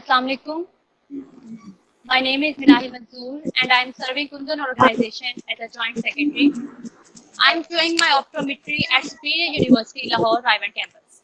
Assalamu alaikum. My name is Minahi Mansoor and I am serving Kundan organization as a joint secretary. I am doing my optometry at Superior University Lahore Raiwan campus.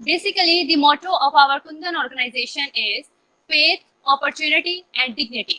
Basically, the motto of our Kundan organization is faith, opportunity and dignity.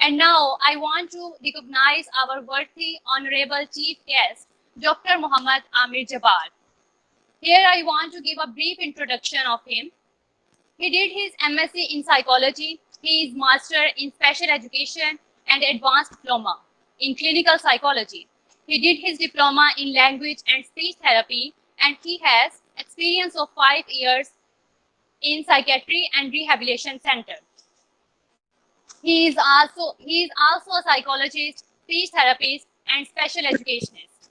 And now I want to recognize our worthy honorable chief guest, Dr. Muhammad Amir Jabbar. Here I want to give a brief introduction of him. He did his MSc in psychology. He is master in special education and advanced diploma in clinical psychology. He did his diploma in language and speech therapy, and he has experience of 5 years in psychiatry and rehabilitation center. He is also a psychologist, speech therapist and special educationist.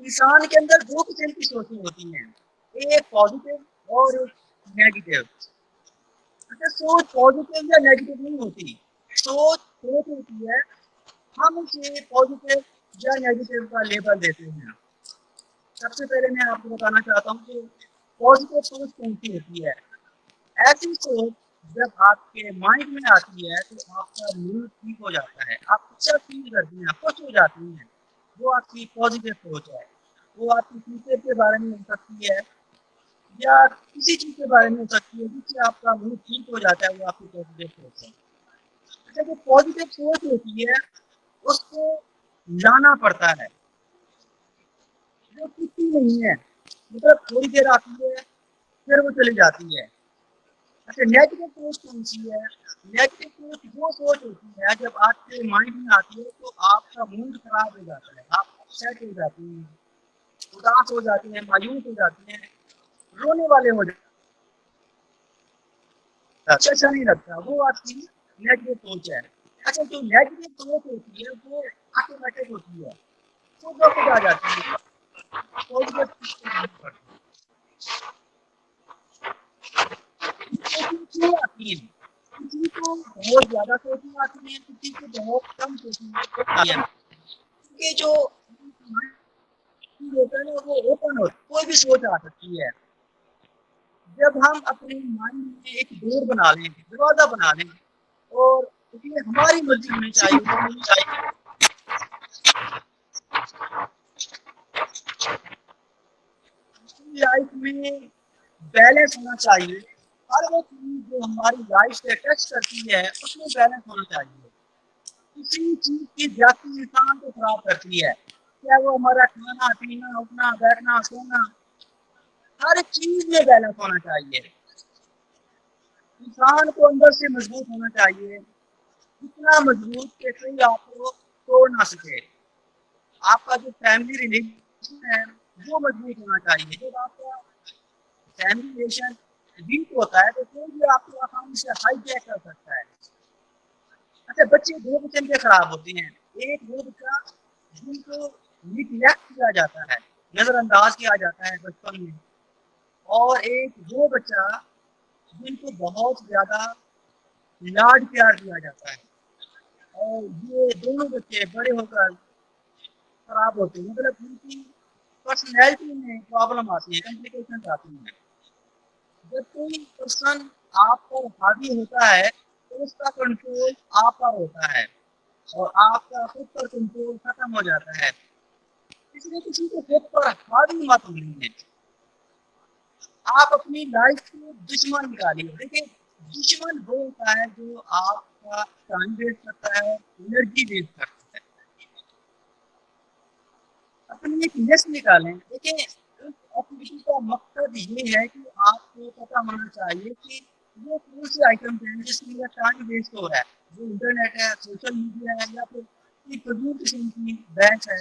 انسان کے اندر دو قسم کی سوچیں ہوتی ہیں، ایک positive اور ایک نیگیٹو۔ اچھا سوچ پازیٹیو یا نیگیٹو نہیں ہوتی، سوچ ہوتی ہے، ہم اسے پازیٹیو یا نیگیٹو کا لیبل دیتے ہیں۔ سب سے پہلے میں آپ کو بتانا چاہتا ہوں کہ پازیٹیو سوچ کون سی ہوتی ہے۔ ایسی سوچ جب آپ کے مائنڈ میں آتی ہے تو آپ کا موڈ ٹھیک ہو جاتا ہے، آپ اچھا فیل کرتی ہیں، خوش ہو جاتی ہیں، وہ آپ کی پازیٹیو سوچ ہے۔ وہ آپ کی فیوچر کے بارے میں ہو سکتی ہے یا کسی چیز کے بارے میں ہو سکتی ہے جس سے آپ کا موڈ ٹھیک ہو جاتا ہے، وہ آپ کی پازیٹیو سوچ ہے۔ اچھا جو پازیٹیو سوچ ہوتی ہے اس کو لانا پڑتا ہے، وہ کچھ نہیں ہے، مطلب تھوڑی دیر آتی ہے پھر وہ چلی جاتی ہے۔ اچھا نیگیٹو سوچ کون سی ہے؟ نیگیٹو سوچ وہ سوچ ہوتی ہے جب آپ کے مائنڈ میں آتی ہے تو آپ کا موڈ خراب ہو جاتا ہے، آپ اپسیٹ ہو جاتی ہیں، اداس ہو جاتی ہیں، مایوس ہو جاتی ہیں، رونے والے ہو جاتے ہیں، اچھا نہیں لگتا، وہ آپ کی نیگیٹو سوچ ہے۔ اچھا جو نیگیٹو سوچ ہوتی ہے وہ آٹومیٹک ہوتی ہے، وہ خود آ جاتی ہے، پازیٹیو کیوں آتی ہیں؟ کسی کو بہت زیادہ سوچیں آتی ہیں، کسی کو بہت کم سوچیں آتی ہیں، کیونکہ جو ہوتا ہے نا وہ اوپن ہوتا ہے، کوئی بھی سوچ آ سکتی ہے۔ جب ہم اپنے مائنڈ میں ایک ڈور بنا لیں، دروازہ بنا لیں، اور اس میں ہماری مرضی ہونی چاہیے، لائف میں بیلنس ہونا چاہیے، ہر وہ چیز جو ہماری لائف سے ٹچ کرتی ہے اس میں بیلنس ہونا چاہیے۔ کسی چیز کی زیادتی انسان کو خراب کرتی ہے، چاہے وہ ہمارا کھانا پینا اٹھنا بیٹھنا سونا، ہر چیز میں بیلنس ہونا چاہیے۔ انسان کو اندر سے مضبوط ہونا چاہیے، اتنا مضبوط کہ کوئی آپ کو توڑ نہ سکے۔ آپ کا جو فیملی ریلیشن ہے وہ مضبوط ہونا چاہیے۔ جب آپ کا فیملی ریلیشن ویک ہوتا ہے تو کوئی بھی آپ کو آسانی سے ہائی جیک کر سکتا ہے۔ اچھا بچے دو قسم کے خراب ہوتے ہیں، ایک وہ بچہ جن کو نگلیکٹ کیا جاتا ہے، نظر انداز کیا جاتا ہے بچپن میں، اور ایک وہ بچہ جن کو بہت زیادہ لاڈ پیار دیا جاتا ہے۔ اور یہ دونوں بچے بڑے ہو کر خراب ہوتے ہیں، مطلب ان کی پرسنالٹی میں پرابلم آتی ہے، کمپلیکیشن آتی ہیں۔ جب کوئی پرسن آپ پر حاوی ہوتا ہے تو اس کا کنٹرول آپ پر ہوتا ہے اور آپ کا خود پر کنٹرول ختم ہو جاتا ہے، اس لیے کسی کو خود پر حاوی مت ہوئیے۔ آپ اپنی لائف کو دشمن نکالیے، دیکھیں دشمن وہ ہوتا ہے جو آپ کا ٹائم ویسٹ کرتا ہے، انرجی ویسٹ کرتا ہے۔ اپنی ایک لسٹ نکالیں، دیکھیں اس ایکٹیویٹی کا مقصد یہ ہے کہ آپ کو پتہ ہونا چاہیے کہ وہ کون سی آئٹم ہیں جس میں میرا ٹائم ویسٹ ہو رہا ہے، جو انٹرنیٹ ہے، سوشل میڈیا ہے، یا پھر کوئی فضول قسم کی بینک ہے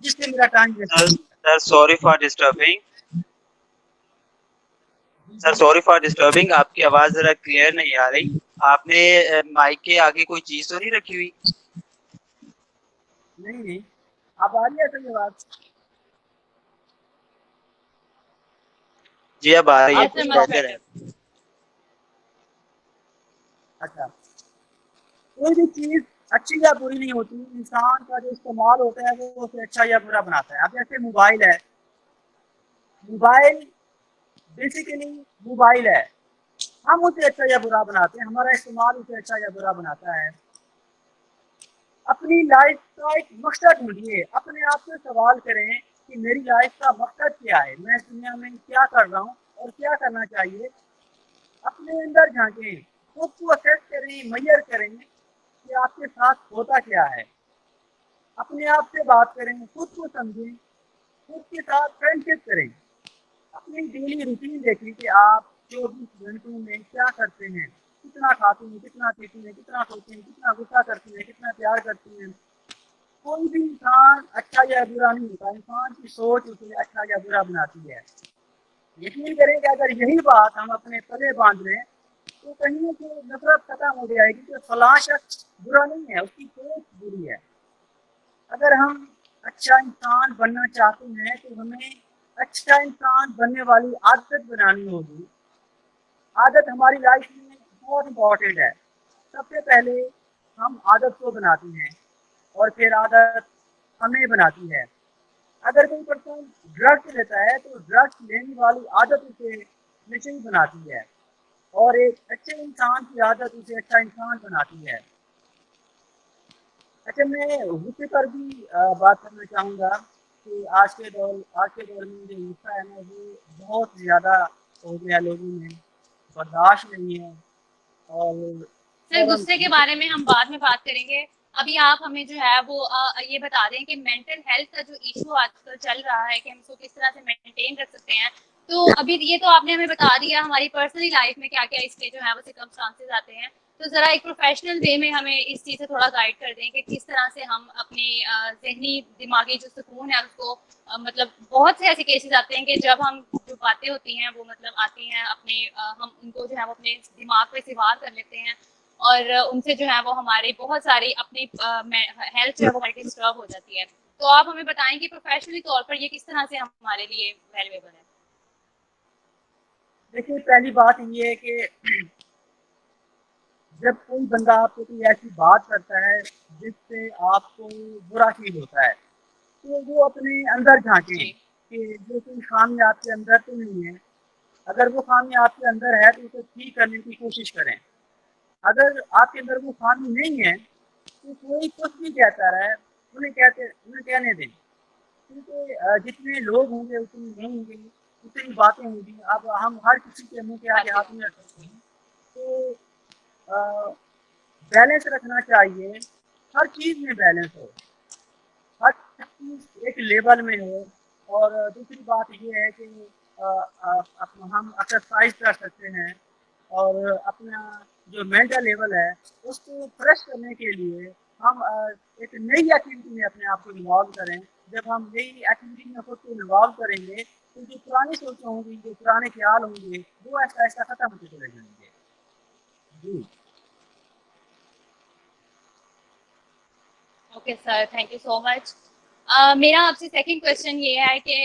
جس سے میرا ٹائم ویسٹ ہو رہا ہے۔ Sir sorry for disturbing, sir sorry for disturbing, آپ کی آواز ذرا کلیئر نہیں آ رہی۔ آپ نے مائک کے آگے کوئی چیز تو نہیں رکھی ہوئی؟ نہیں اب آ رہی ہے صحیح بات؟ جی اب آ رہی ہے، Yes, sir, much بہتر ہے۔ better. اچھا کوئی بھی چیز اچھی یا بری نہیں ہوتی، انسان کا جو استعمال ہوتا ہے وہ اسے اچھا یا برا بناتا ہے۔ اب جیسے موبائل ہے، موبائل بیسیکلی موبائل ہے، ہم اسے اچھا یا برا بناتے ہیں، ہمارا استعمال اسے اچھا یا برا بناتا ہے۔ اپنی لائف کا ایک مقصد ڈھونڈیے، اپنے آپ سے سوال کریں کہ میری لائف کا مقصد کیا ہے، میں اس دنیا میں کیا کر رہا ہوں اور کیا کرنا چاہیے۔ اپنے اندر جھانکیں، خود کو اسیس کریں، میئر کریں کہ آپ کے ساتھ ہوتا کیا ہے۔ اپنے آپ سے بات کریں، خود کو سمجھیں، خود کے ساتھ فرینڈشپ کریں، اپنی ڈیلی روٹین دیکھیں کہ آپ 24 گھنٹوں میں کیا کرتے ہیں، کتنا کھاتے ہیں، کتنا پیتے ہیں، کتنا سوتے ہیں، کتنا غصہ کرتے ہیں، کتنا پیار کرتے ہیں۔ کوئی بھی انسان اچھا یا برا نہیں ہوتا، انسان کی سوچ اسے اچھا یا برا بناتی ہے۔ یقین کریں کہ اگر یہی بات ہم اپنے پلے باندھ لیں تو کہیں سے نفرت ختم ہو جائے گی کہ فلاں شخص برا نہیں ہے، اس کی سوچ بری ہے۔ اگر ہم اچھا انسان بننا چاہتے ہیں تو ہمیں اچھا انسان بننے والی عادت بنانی ہوگی. عادت ہماری لائف میں بہت امپورٹنٹ ہے. سب سے پہلے ہم عادت کو بناتے ہیں اور پھر عادت ہمیں بناتی ہے. اگر کوئی پرسن ڈرگس لیتا ہے تو ڈرگس لینے والی عادت اسے نشے بناتی ہے اور ایک اچھے انسان کی عادت اسے اچھا انسان بناتی ہے. اچھا میں غصے پر بھی بات کرنا چاہوں گا کہ آج کے دور میں جو غصہ ہے نا وہ بہت زیادہ ہو گیا لوگوں میں, برداشت نہیں ہے. اور سر غصے کے بارے میں ہم بعد میں بات کریں گے. ابھی آپ ہمیں جو ہے وہ یہ بتا دیں کہ مینٹل ہیلتھ کا جو ایشو آج کل چل رہا ہے کہ ہم اس کو کس طرح سے مینٹین رکھ سکتے ہیں. تو ابھی یہ تو آپ نے ہمیں بتا دیا ہماری پرسنلی لائف میں کیا کیا اس کے جو ہے وہ سرکمسٹانسز آتے ہیں. تو ذرا ایک پروفیشنل وے میں ہمیں اس چیز سے تھوڑا گائڈ کر دیں کہ کس طرح سے ہم اپنے ذہنی دماغی جو سکون ہے اس کو مطلب بہت سے ایسے کیسز آتے ہیں کہ جب ہم جو باتیں ہوتی ہیں وہ مطلب آتی ہیں اپنے ہم ان کو جو ہے وہ اپنے دماغ پہ سوار کر لیتے ہیں اور ان سے جو ہے وہ ہماری بہت ساری اپنی ہیلتھ جو ہے وہ ہماری ڈسٹرب ہو جاتی ہے. تو آپ ہمیں بتائیں کہ پروفیشنلی طور پر یہ کس طرح سے ہمارے لیے ویلیویبل ہے. دیکھیے پہلی بات یہ ہے کہ جب کوئی بندہ آپ کو کوئی ایسی بات کرتا ہے جس سے آپ کو برا فیل ہوتا ہے تو وہ اپنے اندر جھانکیں جی کہ جو کوئی خامی آپ کے اندر تو نہیں ہے. اگر وہ خامی آپ کے اندر ہے تو اسے ٹھیک کرنے کی کوشش کریں. اگر آپ کے اندر وہ خامی نہیں ہے تو کوئی کچھ بھی کہتا رہے انہیں کہنے دیں, کیونکہ جتنے لوگ ہوں گے اتنی نہیں ہوں گی اتنی باتیں ہوں گی. اب ہم ہر کسی کے منہ کے آگے ہاتھ میں رکھ سکتے ہیں. تو بیلنس رکھنا چاہیے, ہر چیز میں بیلنس ہو, ہر چیز ایک لیول میں ہو. اور دوسری بات یہ ہے کہ ہم ایکسرسائز کر سکتے ہیں اور اپنا جو مینٹل لیول ہے اس کو فریش کرنے کے لیے ہم ایک نئی ایکٹیویٹی میں اپنے آپ کو انوالو کریں. جب ہم نئی ایکٹیویٹی میں خود کو انوالو کریں گے تو جو پرانی سوچیں ہوں گی, جو پرانے خیال ہوں گے وہ ایسا ایسا ختم ہوتے چلے جائیں گے. جی okay sir, thank you so much. میرا آپ سے سیکنڈ کوشچن یہ ہے کہ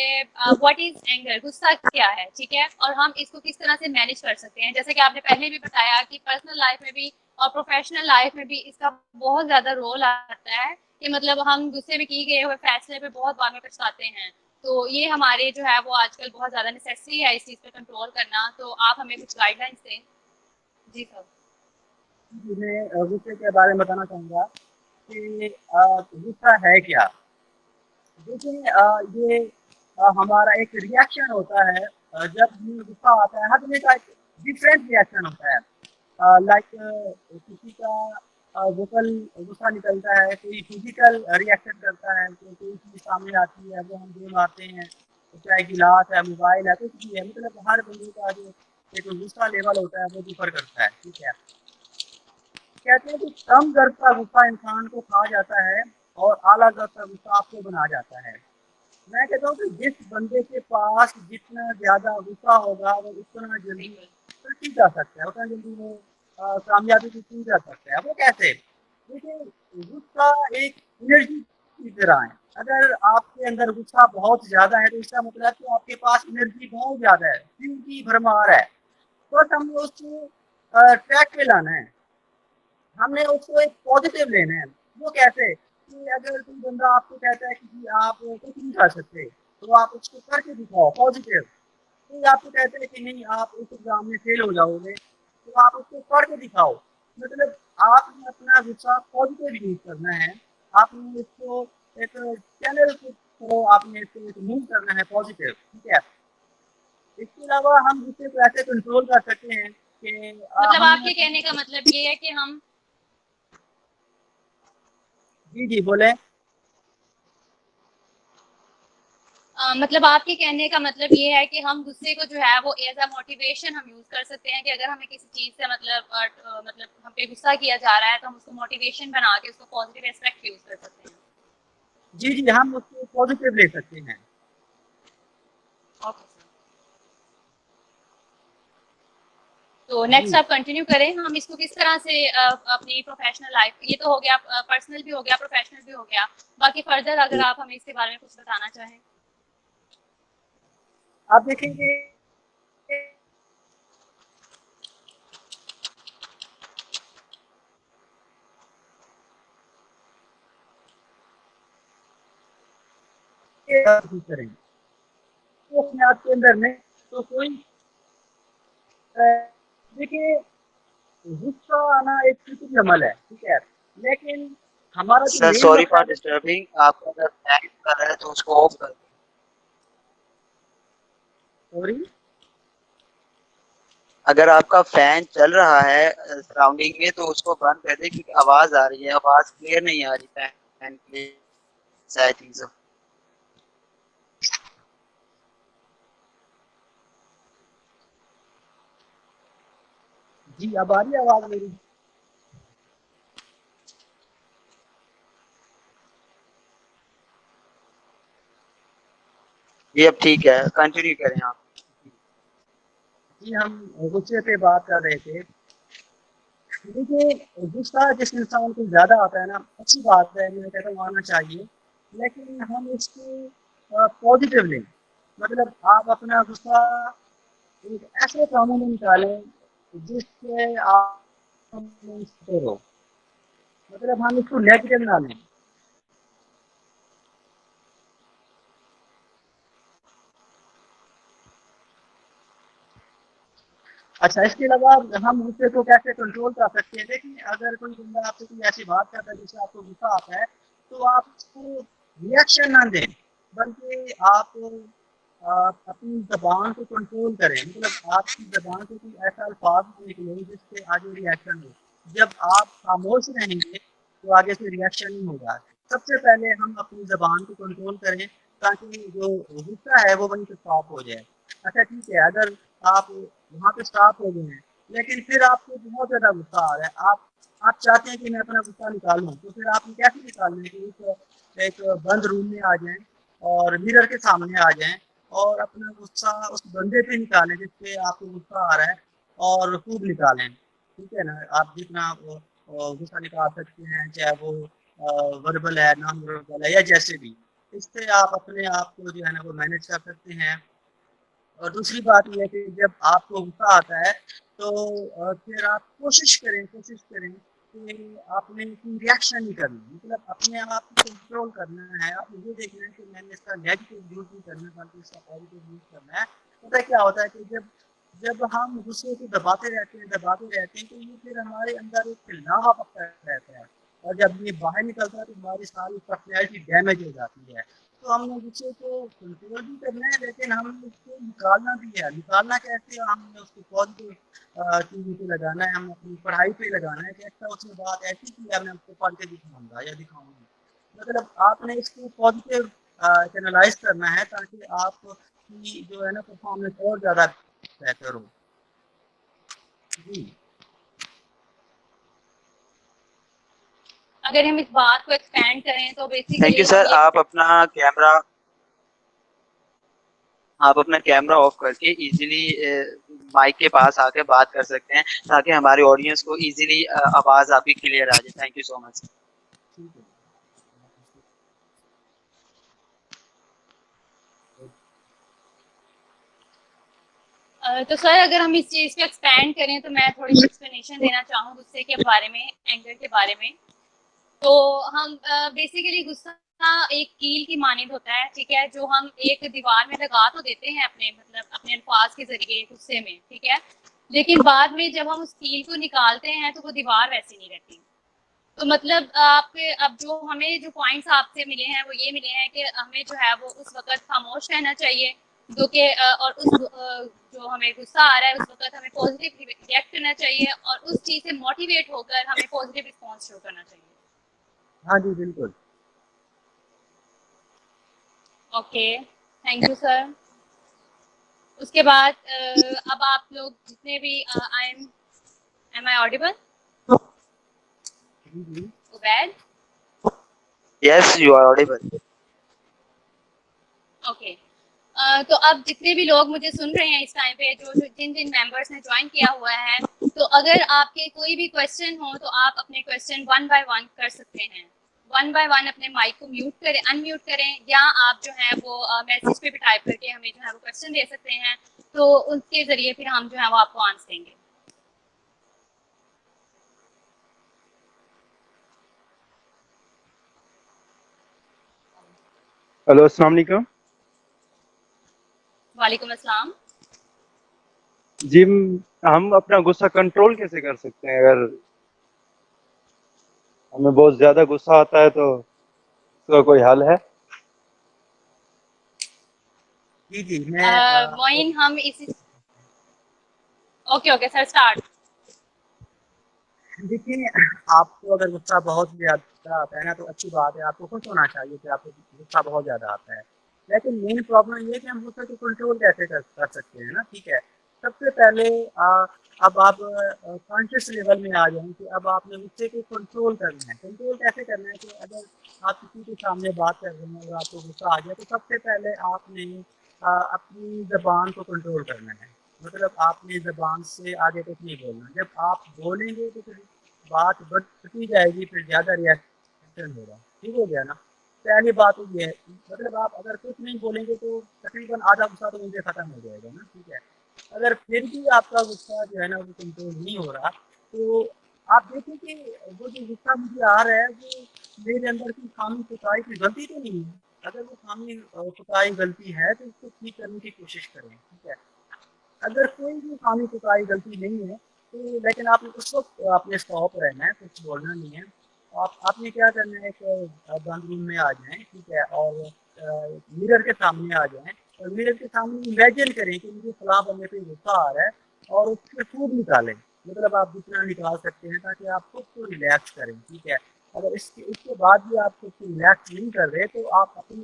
واٹ از اینگر, غصہ کیا ہے, ٹھیک ہے, اور ہم اس کو کس طرح سے مینیج کر سکتے ہیں. جیسے کہ آپ نے پہلے بھی بتایا کہ پرسنل لائف میں بھی اور پروفیشنل لائف میں بھی اس کا بہت زیادہ رول آتا ہے کہ مطلب ہم غصے میں کیے گئے ہوئے فیصلے پہ بہت بعد میں پچھتاتے ہیں. تو یہ ہمارے جو ہے وہ آج کل بہت زیادہ نیسیسری ہے اس چیز پہ کنٹرول کرنا. تو آپ ہمیں کچھ گائیڈ لائنس دیں. جی سر. میں غصے کے بارے میں بتانا چاہوں گا کہ غصہ ہے کیا. دیکھیں یہ ہمارا ایک ریئیکشن ہوتا ہے. جب ہمیں غصہ آتا ہے ہر جگہ کا ایک ڈفرینٹ ریئیکشن ہوتا ہے. لائک کسی کا ووکل غصہ نکلتا ہے, کوئی فزیکل ریئیکشن کرتا ہے, کوئی چیز سامنے آتی ہے وہ ہم دے مارتے ہیں, چاہے گلاس ہے, موبائل ہے, کچھ بھی ہے. مطلب ہر بندے کا جو ایک غصہ لیول ہوتا ہے وہ ڈفر کرتا ہے. ٹھیک ہے, کہتے ہیں کہ کم درد کا غصہ انسان کو کھا جاتا ہے اور اعلیٰ درد کا غصہ آپ کو بنا جاتا ہے. میں کہتا ہوں کہ جس بندے کے پاس جتنا زیادہ غصہ ہوگا وہ اتنا جلدی ترقی جا سکتا ہے, اتنا جلدی وہ کامیابی کی چیز جا سکتا ہے. وہ کیسے؟ دیکھیں غصہ ایک انرجی کی طرح ہے. اگر آپ کے اندر غصہ بہت زیادہ ہے تو اس کا مطلب ہے کہ آپ کے پاس انرجی بہت زیادہ ہے, فیول کی بھرمار ہے. بس ہم نے اس کو ٹریک پہ لانا ہے, ہم نے اس کو ایک پازیٹیو لینا ہے. وہ کیسے کہ اگر کوئی بندہ آپ کو کہتا ہے کہ جی آپ کچھ نہیں کر سکتے تو آپ اس کو کر کے دکھاؤ پازیٹیو. کوئی آپ کو کہتے ہیں کہ نہیں آپ اس ایگزام میں فیل ہو جاؤ گے تو آپ اس کو کر کے دکھاؤ. مطلب آپ نے اپنا غصہ پازیٹیو یوز کرنا ہے. آپ نے اس کو ایک چینل کو آپ نے اس کو موو کرنا ہے پازیٹیو. ٹھیک ہے, اس کے علاوہ ہم غصے کو ایسے کنٹرول کر سکتے ہیں کہ مطلب ہم آپ نے کے کہنے کا مطلب یہ ہے کہ ہم جی بولیں. مطلب آپ کے کہنے کا مطلب یہ ہے کہ ہم غصے کو جو ہے وہ ایز اے موٹیویشن ہم یوز کر سکتے ہیں کہ اگر ہمیں کسی چیز سے مطلب ہم پہ غصہ کیا جا رہا ہے تو ہم اس کو موٹیویشن بنا کے اس کو پازیٹیو ایسپیکٹ یوز کر سکتے ہیں. جی ہم اس کو پازیٹیو لے سکتے ہیں. Okay sir. تو نیکسٹ آپ کنٹینیو کریں, ہم اس کو کس طرح سے اپنی پروفیشنل لائف, یہ تو ہو گیا پرسنل بھی ہو گیا, پروفیشنل بھی ہو گیا, باقی فردر اگر آپ ہمیں اس کے بارے میں کچھ بتانا چاہیں. آپ دیکھیں گے کریں اپنے آپ کے اندر میں تو کوئی دیکھیے غصہ آنا ایک فطری عمل ہے, ٹھیک ہے, لیکن ہمارا جو سر مین سوری مسئلہ فار ہے ڈسٹربنگ, آپ کا اگر فین کر رہے ہیں تو اس کو آف کر دیں. سوری اگر آپ کا فین چل رہا ہے سراؤنڈنگ میں تو اس کو بند کر دیں, کیونکہ آواز آ رہی ہے, آواز کلیئر نہیں آ رہی فین کی. جی اب آ رہی ہے آواز میری؟ جی اب ٹھیک ہے, کنٹینیو کریں آپ. جی ہم غصے پہ بات کر رہے تھے. دیکھیے غصہ جس انسان کو زیادہ آتا ہے نا, اچھی بات ہے, میں کہتا ہوں آنا چاہیے, لیکن ہم اس کو پازیٹیو لیں. مطلب آپ اپنا غصہ ایک ایسے کاموں میں نکالیں جس سے آپ ہو, مطلب ہم اس کو نیگیٹو نہ لیں. اچھا, اس کے علاوہ ہم غصے کو کیسے کنٹرول کر سکتے ہیں؟ دیکھیں اگر کوئی بندہ آپ سے کوئی ایسی بات کرتا ہے جس سے آپ کو غصہ آتا ہے تو آپ اس کو ریئیکشن نہ دیں, بلکہ آپ اپنی زبان کو کنٹرول کریں. مطلب آپ کی زبان سے کوئی ایسا الفاظ نکلے جس سے آگے ریئیکشن ہو. جب آپ خاموش رہیں گے تو آگے سے ریئیکشن نہیں ہوگا. سب سے پہلے ہم اپنی زبان کو کنٹرول کریں تاکہ جو غصہ ہے وہ وہیں سے صاف ہو جائے. اچھا ٹھیک ہے, اگر آپ وہاں پہ اسٹاپ ہو گئے ہیں لیکن پھر آپ کو بہت زیادہ غصہ آ رہا ہے, آپ چاہتے ہیں کہ میں اپنا غصہ نکالوں, تو پھر آپ کیسے نکالیں کہ ایک بند روم میں آ جائیں اور میرر کے سامنے آ جائیں اور اپنا غصہ اس بندے پہ نکالیں جس پہ آپ کو غصہ آ رہا ہے اور خوب نکالیں. ٹھیک ہے نا, آپ جتنا غصہ نکال سکتے ہیں, چاہے وہ وربل ہے, نان وربل ہے, یا جیسے بھی, اس سے آپ اپنے آپ کو جو ہے نا وہ مینیج کر سکتے ہیں. اور دوسری بات یہ ہے کہ جب آپ کو غصہ آتا ہے تو پھر آپ کوشش کریں کہ آپ نے کوئی ریئیکشن نہیں کرنا, مطلب اپنے آپ کو کنٹرول کرنا ہے. آپ یہ دیکھنا ہے کہ میں نے اس کا نیگیٹو یوز نہیں کرنا بلکہ اس کا پازیٹیو یوز کرنا ہے. پتہ کیا ہوتا ہے کہ جب ہم غصے کو دباتے رہتے ہیں تو یہ پھر ہمارے اندر ایک لاوا پکتا رہتا ہے, اور جب یہ باہر نکلتا ہے تو ہماری ساری پرسنالٹی ڈیمیج ہو جاتی ہے. تو ہم نے غصے کو کنٹرول بھی کرنا ہے, لیکن ہم نے اس کو نکالنا بھی ہے. نکالنا کیسے؟ ہم نے اس کو پازیٹیو چیزوں پہ لگانا ہے, ہم اپنی پڑھائی پہ لگانا ہے کہ اچھا اس نے بات ایسی کی ہے, میں اس کو پڑھ کے دکھاؤں گا یا دکھاؤں گی. مطلب آپ نے اس کو پازیٹیو چینلائز کرنا ہے تاکہ آپ کی جو ہے نا پرفارمنس اور زیادہ بہتر ہو. جی اگر ہم اس بات کو ایکسپینڈ کریں تو تھینک یو بیسیکلی سر. ہم یہ آپ اپنا کیمرہ آف کر کے ایزیلی مائک کے پاس آ کے بات کر سکتے ہیں تاکہ ہمارے آڈینس کو ایزیلی آواز آپ کی کلیئر آ جائے. تھینک یو سو مچ. ٹھیک ہے. تو سر اگر ہم اس چیز پہ ایکسپینڈ کریں تو میں تھوڑی سی ایکسپلینیشن دینا چاہوں غصے کے بارے میں, اینگر کے بارے میں. تو ہم بیسیکلی غصہ ایک کیل کی مانند ہوتا ہے, ٹھیک ہے, جو ہم ایک دیوار میں لگا تو دیتے ہیں اپنے الفاظ کے ذریعے غصے میں, ٹھیک ہے, لیکن بعد میں جب ہم اس کیل کو نکالتے ہیں تو وہ دیوار ویسی نہیں رہتی. تو مطلب آپ کے اب جو ہمیں جو پوائنٹس آپ سے ملے ہیں وہ یہ ملے ہیں کہ ہمیں جو ہے وہ اس وقت خاموش رہنا چاہیے, جو کہ اور اس جو ہمیں غصہ آ رہا ہے اس وقت ہمیں پازیٹیو ریئیکٹ کرنا چاہیے, اور اس چیز سے موٹیویٹ ہو کر ہمیں پازیٹیو رسپانس شو کرنا چاہیے. ہاں جی بالکل. Okay, thank you sir. اس کے بعد اب آپ لوگ جتنے بھی am I audible? Ubaid, yes you are audible. Okay. تو اب جتنے بھی لوگ مجھے سن رہے ہیں اس ٹائم پہ، جو جن جن ممبرس نے جوائن کیا ہوا ہے، تو اگر آپ کے کوئی بھی کویشچن ہو تو آپ اپنے کویشچن 1 بائی 1 کر سکتے ہیں. 1 بائی 1 اپنے مائک کو میوٹ کریں، ان میوٹ کریں، یا آپ جو ہے وہ میسج پہ بھی ٹائپ کر کے ہمیں جو ہے وہ کویشچن دے سکتے ہیں، تو اس کے ذریعے پھر ہم جو ہے وہ آپ کو آنسر دیں گے. ہلو، السلام علیکم. وعلیکم السلام. جی، ہم اپنا غصہ کنٹرول کیسے کر سکتے ہیں؟ اگر ہمیں بہت زیادہ غصہ آتا ہے تو اس کا کوئی حل ہے؟ جی میں معین، ہم اسی اوکے سر اسٹارٹ. دیکھیے، آپ کو اگر غصہ بہت زیادہ آتا ہے نا تو اچھی بات ہے، آپ کو خوش ہونا چاہیے کہ آپ کو غصہ بہت زیادہ آتا ہے. لیکن مین پرابلم یہ ہے کہ ہم غصے کو کنٹرول کیسے کر سکتے ہیں نا. ٹھیک ہے، سب سے پہلے اب آپ کانشیس لیول میں آ جائیں کہ اب آپ نے غصے کو کنٹرول کرنا ہے. کنٹرول کیسے کرنا ہے کہ اگر آپ کسی کے سامنے بات کر رہے ہیں اور آپ کو غصہ آ جائے تو سب سے پہلے آپ نے اپنی زبان کو کنٹرول کرنا ہے. مطلب آپ نے زبان سے آگے تک نہیں بولنا. جب آپ بولیں گے تو پھر بات بڑھتی جائے گی، پھر زیادہ ریئیکشن ہوگا. ٹھیک ہو گیا نا. پہلی بات یہ ہے، مطلب آپ اگر کچھ نہیں بولیں گے تو تقریباً آدھا غصہ تو مجھے ختم ہو جائے گا نا. ٹھیک ہے، اگر پھر بھی آپ کا غصہ جو ہے نا وہ کنٹرول نہیں ہو رہا تو آپ دیکھیں کہ وہ جو غصہ مجھے آ رہا ہے وہ میرے اندر کی خامی کوتاہی کی غلطی تو نہیں ہے. اگر وہ خامی کوتاہی غلطی ہے تو اس کو ٹھیک کرنے کی کوشش کریں. ٹھیک ہے، اگر کوئی بھی خامی کوتاہی غلطی نہیں ہے تو لیکن آپ نے اس وقت اپنے اسٹاپ رہنا ہے، کچھ بولنا نہیں ہے. آپ نے کیا کرنا ہے کہ بند روم میں آ جائیں. ٹھیک ہے، اور میرر کے سامنے آ جائیں اور میرر کے سامنے امیجن کریں کہ مجھے فلاں بندے پہ غصہ آ رہا ہے اور اس پہ خوب نکالیں. مطلب آپ جتنا نکال سکتے ہیں تاکہ آپ خود کو ریلیکس کریں. ٹھیک ہے، اگر اس کے بعد بھی آپ خود کو ریلیکس نہیں کر رہے تو آپ اپنی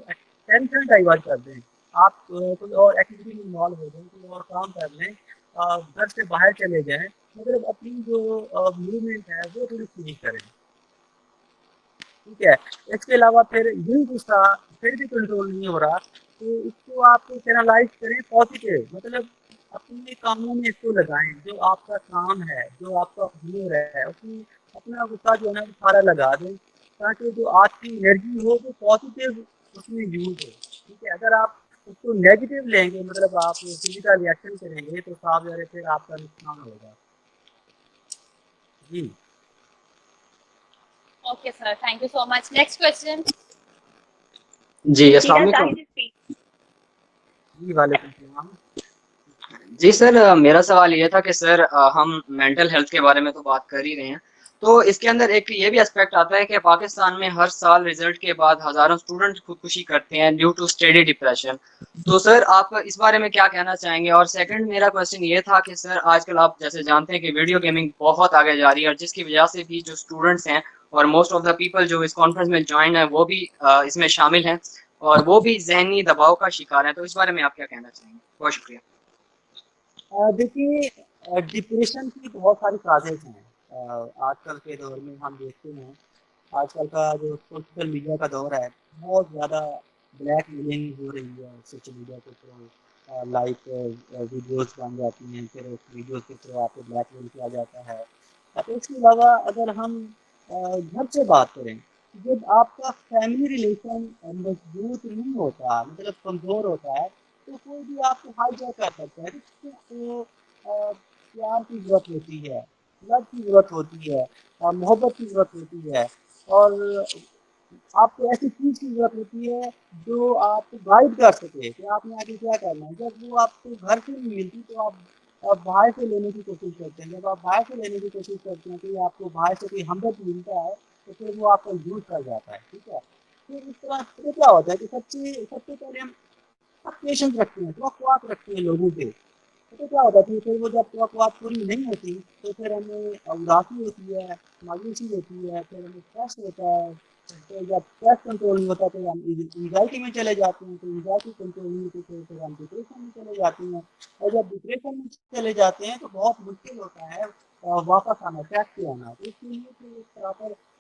ٹینشن ڈائیورٹ کر دیں. آپ کوئی اور ایکٹیویٹی میں انوالو ہو جائیں، کوئی اور کام کر لیں، گھر سے باہر چلے جائیں. مطلب اپنی جو موومنٹ ہے وہ تھوڑی فری کریں. ٹھیک ہے، اس کے علاوہ پھر یوں غصہ پھر بھی کنٹرول نہیں ہو رہا تو اس کو آپ چینلائز کریں پازیٹیو. مطلب اپنے کاموں میں اس کو لگائیں، جو آپ کا کام ہے، جو آپ کا ہنر ہے، اس میں اپنا غصہ جو ہے نا سارا لگا دیں تاکہ جو آپ کی انرجی ہو وہ پازیٹیو اس میں یوز ہو. ٹھیک ہے، اگر آپ اس کو نیگیٹو لیں گے، مطلب آپ فزیکل ریئیکشن کریں گے تو صاف ظاہر ہے پھر آپ کا نقصان ہوگا. جی okay sir, thank you so much. Next question. جی السلام علیکم. جی وعلیکم السلام. جی سر، میرا سوال یہ تھا کہ سر ہم مینٹل ہیلتھ کے بارے میں تو بات کر ہی رہے ہیں، تو اس کے اندر ایک یہ بھی اسپیکٹ آتا ہے کہ پاکستان میں ہر سال رزلٹ کے بعد ہزاروں اسٹوڈنٹ خودکشی کرتے ہیں ڈیو ٹو اسٹڈی ڈپریشن. تو سر آپ اس بارے میں کیا کہنا چاہیں گے؟ اور سیکنڈ میرا کوشچن یہ تھا کہ سر آج کل آپ جیسے جانتے ہیں کہ ویڈیو گیمنگ بہت آگے جا رہی ہے، اور جس کی وجہ سے بھی جو اسٹوڈنٹس ہیں اور موسٹ آف دا پیپل جو اس کانفرنس میں جوائن ہیں وہ بھی اس میں شامل ہیں اور وہ بھی ذہنی دباؤ کا شکار ہیں. تو اس بارے میں آپ کیا کہنا چاہیں گے؟ بہت شکریہ. دیکھیے، ڈپریشن کی بہت ساری کازز ہیں. آج کل کے دور میں ہم دیکھتے ہیں، آج کل کا جو سوشل میڈیا کا دور ہے بہت زیادہ بلیک میلنگ ہو رہی ہے سوشل میڈیا کے تھرو. لائک ویڈیوز بن جاتی ہیں، پھر اس ویڈیوز کے تھرو آپ کو بلیک میل کیا جاتا ہے. اس کے علاوہ اگر ہم گھر سے بات کریں، جب آپ کا فیملی ریلیشن مضبوط نہیں ہوتا، مطلب کمزور ہوتا ہے، تو کوئی بھی آپ کو ہائی جیک کر سکتا ہے. اس کو پیار کی ضرورت ہوتی ہے، لو کی ضرورت ہوتی ہے، اور محبت کی ضرورت ہوتی ہے، اور آپ کو ایسی چیز کی ضرورت ہوتی ہے جو آپ کو گائڈ کر سکے کہ آپ نے آگے کیا کرنا ہے. جب وہ آپ کو گھر سے نہیں ملتی تو آپ باہر سے لینے کی کوشش کرتے ہیں. جب آپ باہر سے لینے کی کوشش کرتے ہیں کہ آپ کو باہر سے کوئی ہمدرد ملتا ہے تو پھر وہ آپ کو یوز کر جاتا ہے. ٹھیک ہے، پھر اس طرح سے کیا ہوتا ہے کہ سب سے پہلے ہم پیشنس رکھتے ہیں، توقعات رکھتے ہیں لوگوں پہ. تو کیا ہوتا ہے پھر وہ جب توقعات پوری نہیں ہوتی تو پھر ہمیں اداسی ہوتی ہے، مایوسی ہوتی ہے، پھر ہمیں اسٹریس ہوتا ہے. تو جب اسٹریس کنٹرول نہیں ہوتا تو ہم انزائٹی میں چلے جاتے ہیں، تو انزائٹی کنٹرول نہیں ہوتی تو پھر ہم ڈپریشن میں چلے جاتے ہیں، اور جب ڈپریشن میں چلے جاتے ہیں تو بہت مشکل ہوتا ہے واپس آنا، ٹریک پہ آنا. تو اس لیے پھر ایک پراپر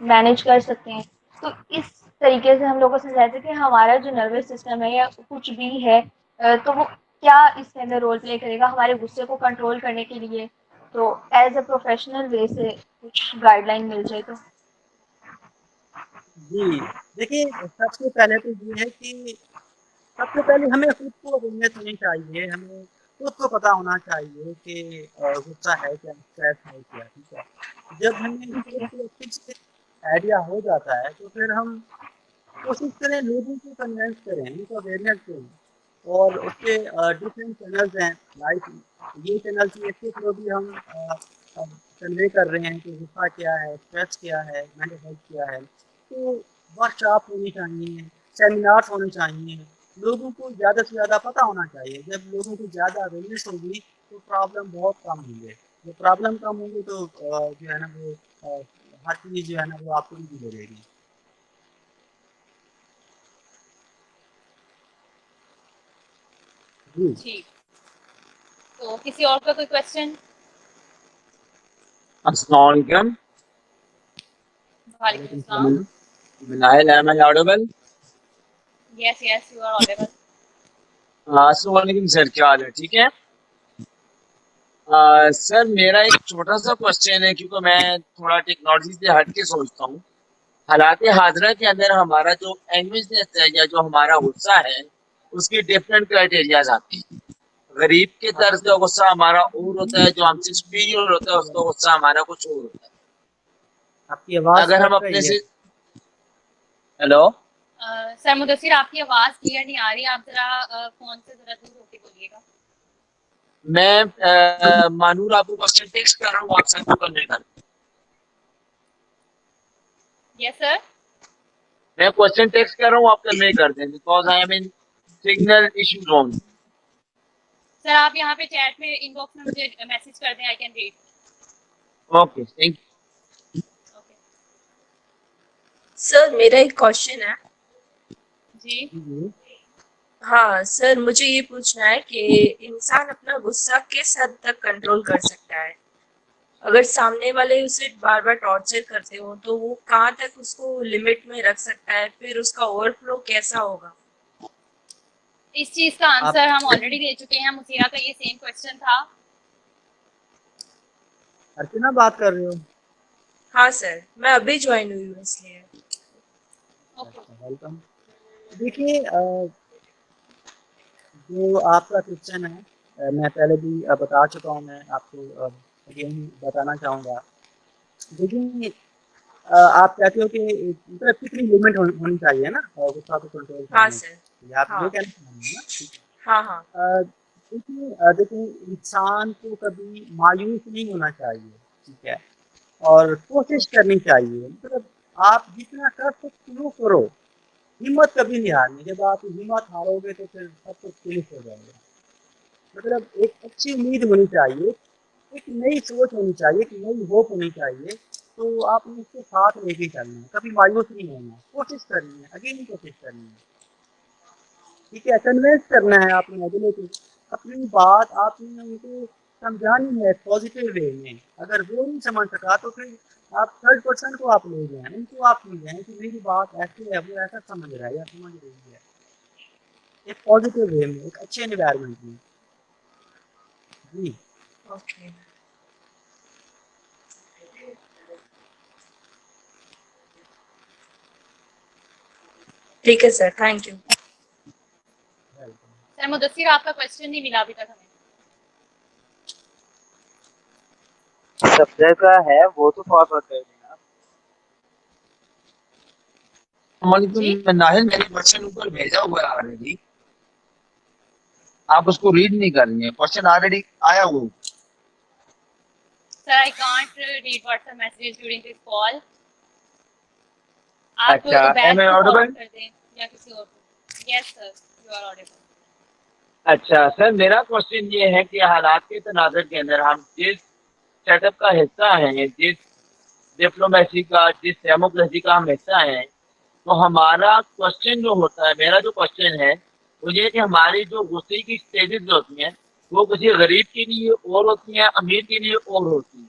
مینیج کر سکتے ہیں. تو اس طریقے سے ہم لوگوں کو سمجھاتے کہ ہمارا جو نروس سسٹم ہے یا کچھ بھی ہے تو وہ کیا اس کے اندر رول پلے کرے گا ہمارے غصے کو کنٹرول کرنے کے لیے. تو ایز اے پروفیشنل وے سے کچھ گائیڈ لائن مل جائے تو. جی دیکھیے، سب سے پہلے تو یہ ہے کہ سب سے پہلے ہمیں خود کو اویئرنیس ہونی چاہیے، ہمیں خود کو پتا ہونا چاہیے کہ غصہ ہے کیا، اسٹریس ہے کیا. ٹھیک ہے، جب ہمیں خود کو فکس آئیڈیا ہو جاتا ہے تو پھر ہم کوشش کریں لوگوں کو کنوینس کریں، ان کو اویئرنیس دیں. اور اس کے ڈفرینٹ چینلز ہیں، لائک یہ چینل کی اس کے تھرو بھی ہم کنوے کر رہے ہیں کہ غصہ کیا ہے، اسٹریس کیا ہے، مینٹل ہیلتھ کیا ہے. تو ورک شاپ ہونی چاہیے، سیمینارس ہونے چاہیے، لوگوں کو زیادہ سے زیادہ پتہ ہونا چاہیے. جب لوگوں کو زیادہ اویئرنیس ہوگی تو پرابلم بہت کم ہوں گے. جو پرابلم کم ہوں گے تو جو ہے نا وہ ہر چیز جو ہے نا وہ آپ کو نہیں ملے گی. جی ٹھیک. تو کسی اور کا کوئی کوشچن؟ السلام علیکم. وعلیکم وعلیکم السلام. السلام. Manahil Ahmed audible. Yes yes you are audible. السلام علیکم سر، کیا حال ہے؟ ٹھیک ہے سر. میرا ایک چھوٹا سا کوشچن ہے، کیونکہ میں تھوڑا ٹیکنالوجی سے ہٹ کے سوچتا ہوں. حالات حاضرہ کے اندر ہمارا جو اینگویجنس ہے یا جو ہمارا غصہ ہے اس کی ڈفرینٹ کرائٹیریاز آتی ہیں. غریب کے طرز کا غصہ ہمارا اور ہوتا ہے، جو ہم سے سپیریور ہوتا ہے اس کا غصہ ہمارا کچھ اور ہوتا ہے. آپ کی آواز اگر ہم کٹ اپنے رہی ہے. سے ہیلو سر مدثر آپ کی آواز کلیئر نہیں آ رہی، آپ ذرا فون سے ذرا دور ہو کے بولیے گا. میں مانور آپ کو کوشچن ٹیکسٹ کر رہا ہوں، آپ سر کو کرنے کا. یس سر. میں کوشچن ٹیکسٹ کر رہا ہوں، آپ کنوے کر دیں because I am in signal issue zone. Sir آپ یہاں پہ چیٹ میں ان باکس میں مجھے میسج کر دیں، I can read. Okay thank you. Okay. Sir میرا ایک کوشچن ہے. جی. جی ہاں سر، مجھے یہ پوچھنا ہے کہ انسان اپنا غصہ کس حد تک کنٹرول کر سکتا ہے؟ اگر سامنے والے اسے بار بار ٹارچر کرتے ہوں تو وہ کہاں تک اس کو لمٹ میں رکھ سکتا ہے، پھر اس کا اوور فلو کیسا ہوگا؟ اس چیز کا آپ آنسر ہم آلریڈی دے چکے ہیں، مثیرہ کا یہ سیم کوشچن تھا. ارچنا بات کر رہے ہو؟ ہاں سر، میں ابھی جوائن ہوئی ہوں اس لیے. اوکے. ویلکم. دیکھیے جو آپ کا کوشچن ہے میں پہلے بھی بتا چکا ہوں، میں آپ کو اگین بتانا چاہوں گا. دیکھیے آپ کہتے ہو کہ کتنی لمٹ ہونی چاہیے نا غصہ کو کنٹرول ہاں کرنے سر. کی، آپ ہاں یہ کہنا چاہ رہے ہیں نا. ٹھیک ہے. ہاں ہاں دیکھیں انسان کو کبھی مایوس نہیں ہونا چاہیے. ٹھیک ہے، اور کوشش کرنی چاہیے. مطلب آپ جتنا کر سکتے ہو کرو، ہمت کبھی نہیں ہارنی. جب آپ ہمت ہارو گے تو پھر سب کچھ فنش ہو جائے گا. مطلب ایک اچھی امید ہونی چاہیے، ایک نئی سوچ ہونی چاہیے، ایک نئی ہوپ ہونی چاہیے. تو آپ نے اس کے ساتھ لے کے چلنا ہے، کبھی مایوس نہیں ہونا، کوشش کرنی ہے، اگین کوشش کرنی ہے. ٹھیک ہے، کنوینس کرنا ہے آپ نے اگلے کو. اپنی بات آپ نے ان کو سمجھانی ہے پازیٹیو وے میں. اگر وہ نہیں سمجھ سکا تو پھر آپ تھرڈ پرسن کو آپ لے جائیں، ان کو آپ لے جائیں کہ میری بات ایسے ہے، وہ ایسا سمجھ رہا ہے یا سمجھ رہی ہے، ایک پازیٹیو وے میں، ایک اچھے انوائرمنٹ میں. جی اوکے. ٹھیک ہے سر، تھینک یو. ویلکم. سر مدثر آپ کا کوشچن نہیں ملا ابھی تک ہمیں. سبجیکٹ کا ہے وہ تو فارورڈ کر دیں آپ. السلام علیکم جی. مناہل. میں نے کوشچن اوپر بھیجا ہوا ہے آلریڈی، آپ اس کو ریڈ نہیں کر رہی ہیں. کوشچن آلریڈی آیا ہوا. Sir I can't read WhatsApp messages during this call. آپ اچھا، ایم عبید اے کو آڈیبل؟ فارورڈ کر دیں یا کسی اور کو. یس سر یو آر آڈیبل. اچھا سر، میرا کوشچن یہ ہے کہ حالات کے تناظر کے اندر ہم جس سیٹ اپ کا حصہ ہیں، جس ڈپلومیسی کا، جس ڈیموکریسی کا ہم حصہ ہیں، تو ہمارا کوشچن جو ہوتا ہے، میرا جو کوشچن ہے وہ یہ کہ ہماری جو غصے کی اسٹیجز جو ہوتی ہیں وہ کسی غریب کے لیے اور ہوتی ہیں، امیر کے لیے اور ہوتی ہیں.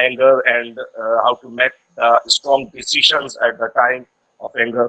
anger and how to make strong decisions at the time of anger.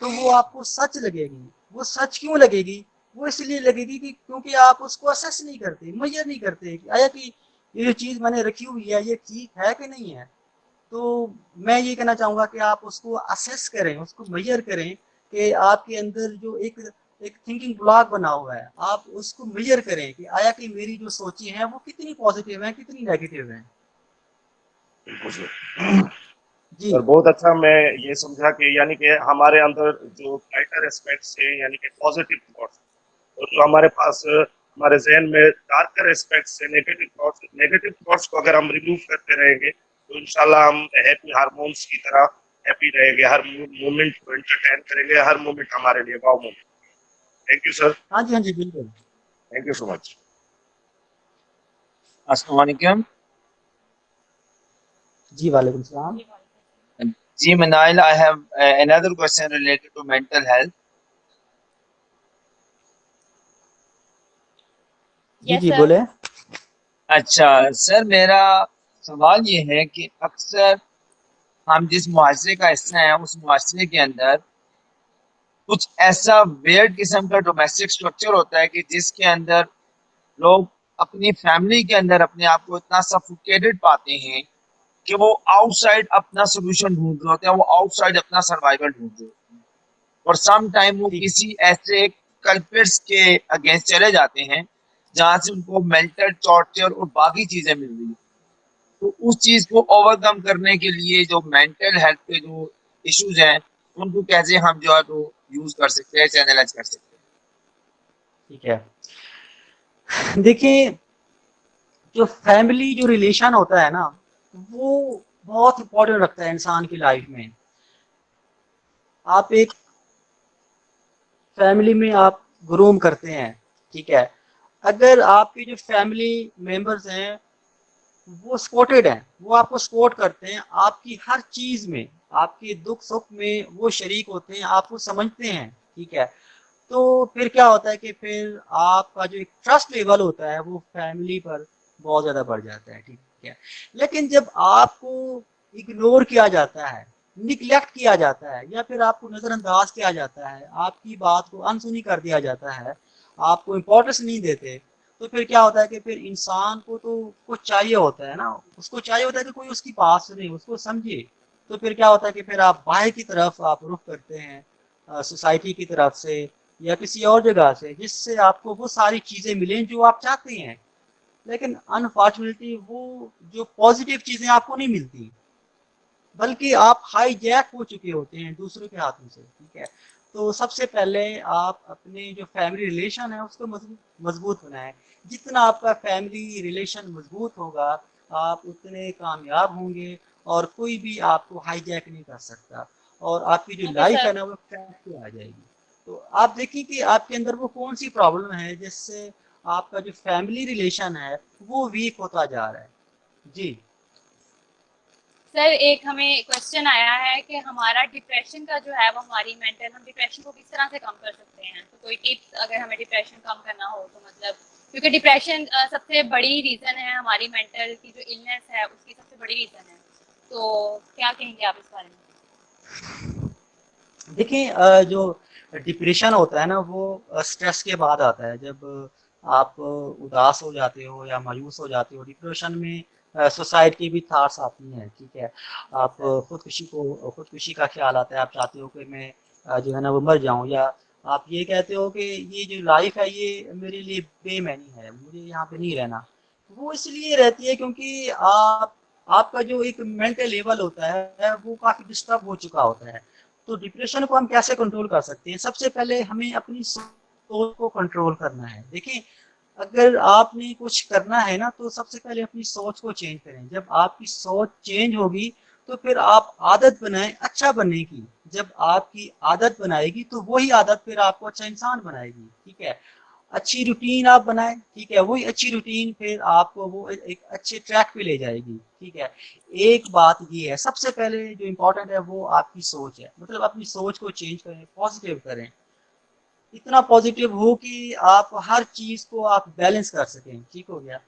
تو وہ آپ کو سچ لگے گی. وہ سچ کیوں لگے گی؟ وہ اس لیے لگے گی کہ کیونکہ آپ اس کو اسیس نہیں کرتے, میجر نہیں کرتے کہ آیا کہ یہ جو چیز میں نے رکھی ہوئی ہے یہ ٹھیک ہے کہ نہیں ہے. تو میں یہ کہنا چاہوں گا کہ آپ اس کو اسیس کریں, اس کو میجر کریں کہ آپ کے اندر جو ایک تھنکنگ بلاک بنا ہوا ہے, آپ اس کو میجر کریں کہ آیا کہ میری جو سوچیں ہیں وہ کتنی پازیٹیو ہیں, کتنی نیگیٹو ہیں. بالکل سر. جی اور بہت اچھا میں یہ سمجھا کہ یعنی کہ ہمارے اندر جو برائٹر اسپیکٹس ہیں یعنی کہ پازیٹیو تھاٹس, اور جو ہمارے پاس ہمارے ذہن میں ڈارکر اسپیکٹس ہیں نیگیٹو تھاٹس کو اگر ہم ریموو کرتے رہیں گے تو انشاءاللہ ہم ہیپی ہارمونس کی طرح ہیپی رہیں گے, ہر مومنٹ کو انٹرٹین کریں گے, ہر مومنٹ ہمارے لیے واو مومنٹ. تھینک یو سر. ہاں جی, ہاں جی, بالکل. تھینک یو سو مچ. السلام علیکم. جی وعلیکم السلام. جی منائل, I have another question related to mental health. G Yes, G sir. بولے. اچھا سر, میرا سوال یہ ہے کہ اکثر ہم جس معاشرے کا حصہ ہیں اس معاشرے کے اندر کچھ ایسا ویئرڈ قسم کا ڈومیسٹک اسٹرکچر ہوتا ہے کہ جس کے اندر لوگ اپنی فیملی کے اندر اپنے آپ کو اتنا سفوکیٹڈ پاتے ہیں کہ وہ آؤٹ سائڈ اپنا سولوشن ڈھونڈ رہے ہوتے ہیں, وہ آؤٹ سائڈ اپنا سروائیول ڈھونڈ رہے ہوتے ہیں, اور سم ٹائم وہ کسی ایسے کلپٹس کے اگینسٹ چلے جاتے ہیں جہاں سے ان کو مینٹل ٹارچر اور باقی چیزیں مل رہی ہیں. تو اس چیز کو اوور کم کرنے کے لیے جو مینٹل ہیلتھ کے جو ایشوز ہیں ان کو کیسے ہم جو ہے تو یوز کر سکتے ہیں, چینلائز کر سکتے ہیں. ٹھیک ہے, دیکھیں جو فیملی جو ریلیشن ہوتا ہے نا وہ بہت امپورٹنٹ رکھتا ہے انسان کی لائف میں. آپ ایک فیملی میں آپ گروم کرتے ہیں, ٹھیک ہے, اگر آپ کی جو فیملی ممبرز ہیں وہ سپورٹڈ ہیں, وہ آپ کو سپورٹ کرتے ہیں, آپ کی ہر چیز میں, آپ کے دکھ سکھ میں وہ شریک ہوتے ہیں, آپ کو سمجھتے ہیں, ٹھیک ہے, تو پھر کیا ہوتا ہے کہ پھر آپ کا جو ایک ٹرسٹ لیول ہوتا ہے وہ فیملی پر بہت زیادہ بڑھ جاتا ہے, ٹھیک ہے. لیکن جب آپ کو اگنور کیا جاتا ہے, نگلیکٹ کیا جاتا ہے, یا پھر آپ کو نظر انداز کیا جاتا ہے, آپ کی بات کو انسنی کر دیا جاتا ہے, آپ کو امپورٹنس نہیں دیتے, تو پھر کیا ہوتا ہے کہ پھر انسان کو تو کچھ چاہیے ہوتا ہے نا, اس کو چاہیے ہوتا ہے کہ کوئی اس کی بات سنے, اس کو سمجھے. تو پھر کیا ہوتا ہے کہ پھر آپ باہر کی طرف آپ رخ کرتے ہیں, سوسائٹی کی طرف سے یا کسی اور جگہ سے, جس سے آپ کو وہ ساری چیزیں ملیں جو آپ چاہتے ہیں. لیکن انفارچونیٹلی وہ جو پازیٹیو چیزیں آپ کو نہیں ملتی, بلکہ آپ ہائی جیک ہو چکے ہوتے ہیں دوسروں کے ہاتھوں سے, ٹھیک ہے. تو سب سے پہلے آپ اپنے جو فیملی ریلیشن ہے اس کو مضبوط بنائیں. جتنا آپ کا فیملی ریلیشن مضبوط ہوگا آپ اتنے کامیاب ہوں گے, اور کوئی بھی آپ کو ہائی جیک نہیں کر سکتا, اور آپ کی جو Okay, لائف sir. ہے نا وہ ٹریک پہ آ جائے گی. تو آپ دیکھیں کہ آپ کے اندر وہ کون سی پرابلم ہے جس سے آپ کا جو فیملی ریلیشن ہے وہ ویک ہوتا جا رہا ہے. جی سر, ایک ہمیں کوشچن آیا ہے کہ ہمارا ڈپریشن کا جو ہے وہ ہماری مینٹل, ہم ڈپریشن کو کس طرح سے کم کر سکتے ہیں. تو کوئی ٹپس اگر ہمیں ڈپریشن کم کرنا ہو تو, مطلب کیونکہ ڈپریشن سب سے بڑی ریزن ہے ہماری مینٹل کی جو النیس ہے اس کی سب سے بڑی ریزن ہے. تو کیا کہیں گے آپ اس بارے میں؟ دیکھیں جو ڈپریشن ہوتا ہے نا وہ اسٹریس کے بعد آتا ہے. جب آپ اداس ہو جاتے ہو یا مایوس ہو جاتے ہو, ڈپریشن میں سوسائڈ کی بھی تھاٹس آتی ہیں, ٹھیک ہے, آپ خودکشی کا خیال آتا ہے, آپ چاہتے ہو کہ میں جو ہے نا وہ مر جاؤں, یا آپ یہ کہتے ہو کہ یہ جو لائف ہے یہ میرے لیے بے معنی ہے, مجھے یہاں پہ نہیں رہنا. وہ اس لیے رہتی ہے کیونکہ آپ کا جو ایک مینٹل لیول ہوتا ہے وہ کافی ڈسٹرب ہو چکا ہوتا ہے. تو ڈپریشن کو ہم کیسے کنٹرول کر سکتے ہیں؟ سب سے پہلے ہمیں اپنی سوچ کو کنٹرول کرنا ہے. دیکھیں اگر آپ نے کچھ کرنا ہے نا تو سب سے پہلے اپنی سوچ کو چینج کریں. جب آپ کی سوچ چینج ہوگی تو پھر آپ عادت بنائیں اچھا بننے کی. جب آپ کی عادت بنائے گی تو وہی عادت پھر آپ کو اچھا انسان بنائے گی, ٹھیک ہے. اچھی روٹین آپ بنائیں, ٹھیک ہے, وہی اچھی روٹین پھر آپ کو وہ ایک اچھے ٹریک پہ لے جائے گی, ٹھیک ہے. ایک بات یہ ہے سب سے پہلے جو امپورٹنٹ ہے وہ آپ کی سوچ ہے, مطلب اپنی سوچ کو چینج کریں, پازیٹیو کریں, اتنا پازیٹیو ہو کہ آپ ہر چیز کو آپ بیلنس کر سکیں, ٹھیک ہو گیا.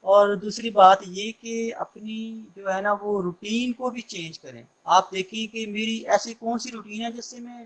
اور دوسری بات یہ کہ اپنی جو ہے نا وہ روٹین کو بھی چینج کریں. آپ دیکھیں کہ میری ایسی کون سی روٹین ہے جس سے میں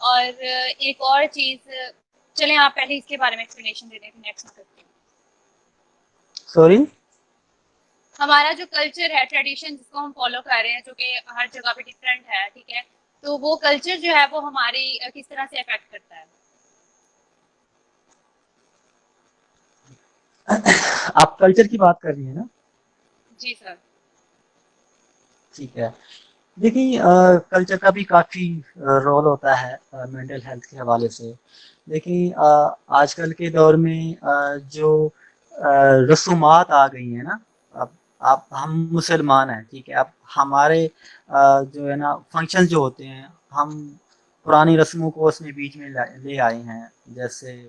اور ایک اور چیز، چلیں آپ پہلے اس کے بارے میں ایکسپلینیشن دے دیں پھر نیکسٹ کرتے ہیں. سوری. ہمارا جو کلچر ہے، ٹریڈیشن جس کو ہم فالو کر رہے ہیں، جو کہ ہر جگہ پہ ڈفرینٹ ہے، ٹھیک ہے، تو وہ کلچر جو ہے وہ ہماری کس طرح سے افیکٹ کرتا ہے. آپ کلچر کی بات کر رہی ہیں نا؟ جی سر. ٹھیک ہے. دیکھیں کلچر کا بھی کافی رول ہوتا ہے مینٹل ہیلتھ کے حوالے سے. دیکھیں آج کل کے دور میں جو رسومات آ گئی ہیں نا، اب ہم مسلمان ہیں، ٹھیک ہے، اب ہمارے جو ہے نا فنکشن جو ہوتے ہیں، ہم پرانی رسموں کو اس میں بیچ میں لے آئے ہیں. جیسے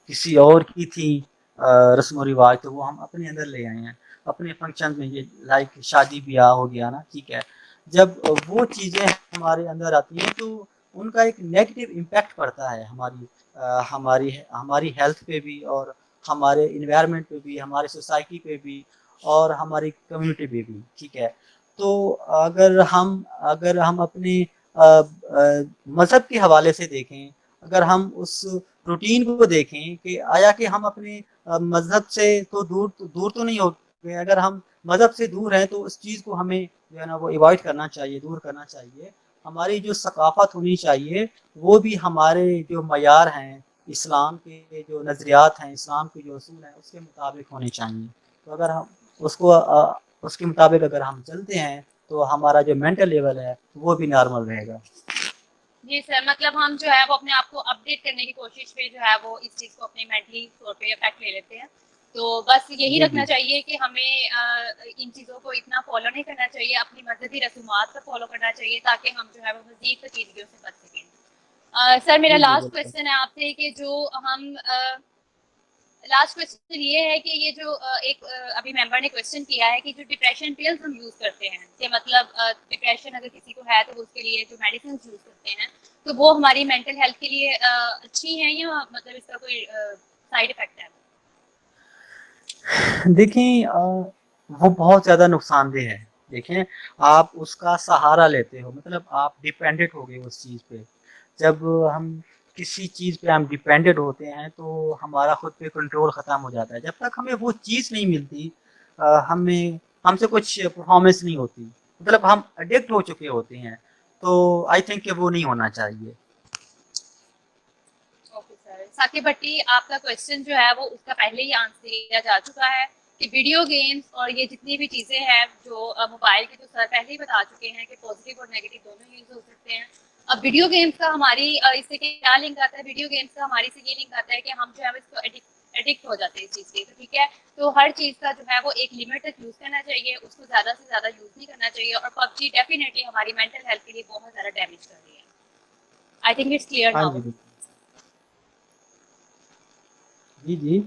کسی اور کی تھی رسم و رواج، تو وہ ہم اپنے اندر لے آئے ہیں اپنے فنکشن میں. یہ لائک شادی بیاہ ہو گیا نا، ٹھیک ہے، جب وہ چیزیں ہمارے اندر آتی ہیں تو ان کا ایک نیگیٹو امپیکٹ پڑتا ہے ہماری ہیلتھ پہ بھی، اور ہمارے انوائرمنٹ پہ بھی، ہماری سوسائٹی پہ بھی، اور ہماری کمیونٹی پہ بھی. ٹھیک ہے. تو اگر ہم اپنے مذہب کے حوالے سے دیکھیں، اگر ہم اس روٹین کو دیکھیں کہ آیا کہ ہم اپنے مذہب سے تو دور تو نہیں ہوتے. اگر ہم مذہب سے دور ہیں تو اس چیز کو ہمیں جو ہے نا وہ اوائڈ کرنا چاہیے، دور کرنا چاہیے. ہماری جو ثقافت ہونی چاہیے وہ بھی ہمارے جو معیار ہیں، اسلام کے جو نظریات ہیں، اسلام کے جو اصول ہیں، اس کے مطابق ہونے چاہیے. تو اگر ہم اس کے مطابق اگر ہم چلتے ہیں تو ہمارا جو مینٹل لیول ہے وہ بھی نارمل رہے گا. جی سر، مطلب ہم جو ہے وہ اپنے آپ کو اپڈیٹ کرنے کی کوشش پہ جو ہے وہ اس چیز کو اپنے مینٹلی طور پہ افیکٹ لے لیتے ہیں. تو بس یہی جی رکھنا جی چاہیے کہ ہمیں ان چیزوں کو اتنا فالو نہیں کرنا چاہیے، اپنی مذہبی رسومات کو فالو کرنا چاہیے تاکہ ہم جو ہے وہ مزید تکلیفوں سے بچ سکیں. سر میرا جی جی لاسٹ بالکل. کویشچن ہے آپ سے کہ جو ہم لاسٹ کویشچن یہ ہے کہ یہ جو ایک ابھی ممبر نے کویشچن کیا ہے کہ جو ڈپریشن پلز ہم یوز کرتے ہیں، کہ مطلب ڈپریشن اگر کسی کو ہے تو اس کے لیے جو میڈیسنز یوز کرتے ہیں، تو وہ ہماری مینٹل ہیلتھ کے لیے اچھی ہیں یا مطلب اس کا کوئی سائڈ افیکٹ ہے؟ دیکھیں وہ بہت زیادہ نقصان دہ ہے. دیکھیں آپ اس کا سہارا لیتے ہو، مطلب آپ ڈیپینڈنٹ ہو گئے اس چیز پہ. جب ہم کسی چیز پہ ہم ڈیپینڈنٹ ہوتے ہیں تو ہمارا خود پہ کنٹرول ختم ہو جاتا ہے. جب تک ہمیں وہ چیز نہیں ملتی ہم سے کچھ پرفارمنس نہیں ہوتی. مطلب ہم اڈکٹ ہو چکے ہوتے ہیں. تو آئی تھنک کہ وہ نہیں ہونا چاہیے. Okay sir. ثاقب بھٹی، آپ کا کویشچن جو ہے وہ اس کا پہلے ہی آنسر دیا جا چکا ہے کہ ویڈیو گیمز اور یہ جتنی بھی چیزیں ہیں جو موبائل کے، جو سر پہلے ہی بتا چکے ہیں کہ پازیٹیو اور نیگیٹو دونوں یوز ہو سکتے ہیں. اب ویڈیو گیمز کا ہماری اس سے کیا لنک آتا ہے؟ ویڈیو گیمز کا ہماری سے یہ لنک آتا ہے کہ ہم جو ہے اس کو ایڈکٹ ہو جاتے ہیں اس چیز سے. ٹھیک ہے، تو ہر چیز کا جو ہے وہ ایک لمٹ تک یوز کرنا چاہیے، اس کو زیادہ سے زیادہ یوز نہیں کرنا چاہیے. اور پب جی ڈیفینیٹلی ہماری مینٹل ہیلتھ کے لیے بہت زیادہ ڈیمیج کر رہی ہے. آئی تھنک اٹس کلیئر ہاں ناؤ. جی بالکل. جی جی.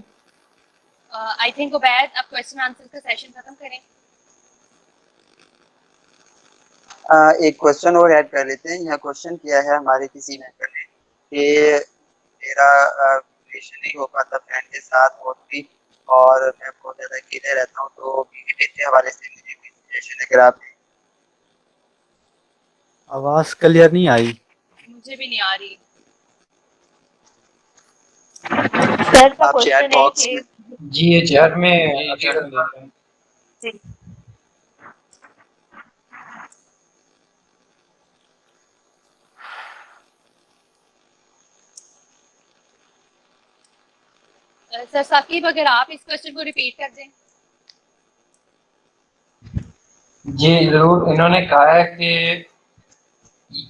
آئی تھنک عبید اب کویشچن آنسر کا سیشن ختم کریں. ایک کوشچن اور ایڈ کر لیتے ہیں. یہاں کوشچن کیا ہے ہمارے کسی ممبر نے کہ میرا ریلیشن نہیں ہو پاتا فرینڈ کے ساتھ اور بھی، اور میں بہت زیادہ اکیلے رہتا ہوں، تو کے حوالے سے مجھے کوئی سجیشن اگر آپ. آواز کلیئر نہیں آئی. مجھے بھی نہیں آ رہی. سر کا آپ چیٹ کوشچن ہے باکس کہ میں جی یہ چیٹ میں ابھی رکھ دیتے ہیں. سر ثاقب اگر آپ اس کویشچن کو ریپیٹ کر دیں. جی ضرور. انہوں نے کہا ہے کہ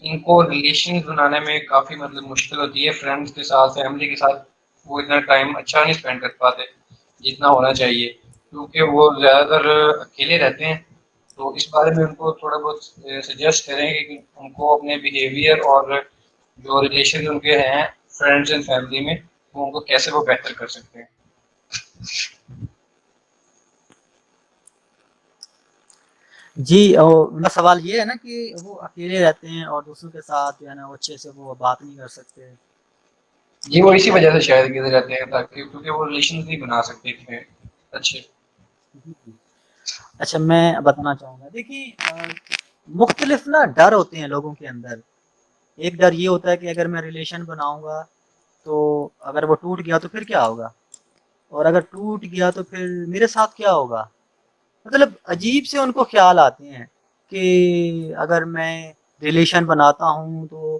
ان کو ریلیشن بنانے میں کافی مطلب مشکل ہوتی ہے فرینڈس کے ساتھ، فیملی کے ساتھ وہ اتنا ٹائم اچھا نہیں اسپینڈ کر پاتے جتنا ہونا چاہیے، کیونکہ وہ زیادہ تر اکیلے رہتے ہیں. تو اس بارے میں ان کو تھوڑا بہت سجیسٹ کریں کہ ان کو اپنے بیہیویئر اور جو ریلیشن ان کے ہیں فرینڈس اینڈ فیملی میں وہ ان کو کیسے وہ بہتر کر سکتے ہیں. جی میرا سوال یہ ہے نا کہ وہ اکیلے رہتے ہیں اور دوسروں کے ساتھ جو ہے نا وہ اچھے سے وہ بات نہیں کر سکتے. جی وہ اسی وجہ سے شاید اکیلے رہتے ہیں، تاکہ کیونکہ وہ ریلیشن نہیں بنا سکتے اتنے اچھے. اچھا میں بتانا چاہوں گا. دیکھیے مختلف نا ڈر ہوتے ہیں لوگوں کے اندر. ایک ڈر یہ ہوتا ہے کہ اگر میں ریلیشن بناؤں گا تو اگر وہ ٹوٹ گیا تو پھر کیا ہوگا، اور اگر ٹوٹ گیا تو پھر میرے ساتھ کیا ہوگا. مطلب عجیب سے ان کو خیال آتے ہیں کہ اگر میں ریلیشن بناتا ہوں تو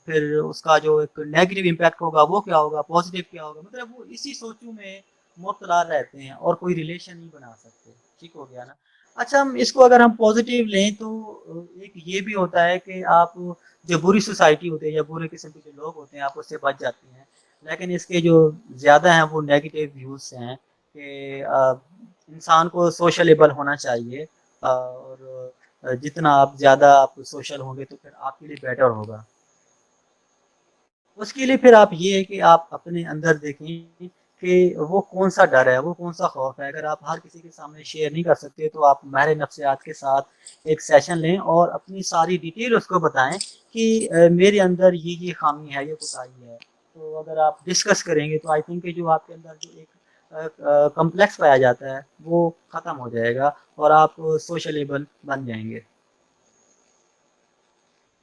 پھر اس کا جو ایک نیگیٹو امپیکٹ ہوگا وہ کیا ہوگا، پازیٹیو کیا ہوگا. مطلب وہ اسی سوچوں میں مبتلا رہتے ہیں اور کوئی ریلیشن نہیں بنا سکتے. ٹھیک ہو گیا نا. اچھا ہم اس کو اگر ہم پازیٹیو لیں تو ایک یہ بھی ہوتا ہے کہ آپ جو بری سوسائٹی ہوتی ہے یا برے قسم کے جو لوگ ہوتے ہیں آپ اس سے بچ جاتے ہیں. لیکن اس کے جو زیادہ ہیں وہ نیگیٹو ویوز ہیں کہ انسان کو سوشلیبل ہونا چاہیے، اور جتنا آپ زیادہ آپ سوشل ہوں گے تو پھر آپ کے لیے بیٹر ہوگا. اس کے لیے پھر آپ یہ ہے کہ آپ اپنے اندر دیکھیں کہ وہ کون سا ڈر ہے، وہ کون سا خوف ہے. اگر آپ ہر کسی کے سامنے شیئر نہیں کر سکتے تو آپ ماہر نفسیات کے ساتھ ایک سیشن لیں اور اپنی ساری ڈیٹیل اس کو بتائیں کہ میرے اندر یہ خامی ہے، یہ کوتاہی ہے. تو اگر آپ ڈسکس کریں گے تو آئی تھنک کہ جو آپ کے اندر جو ایک کمپلیکس پایا جاتا ہے وہ ختم ہو جائے گا اور آپ سوشلیبل بن جائیں گے.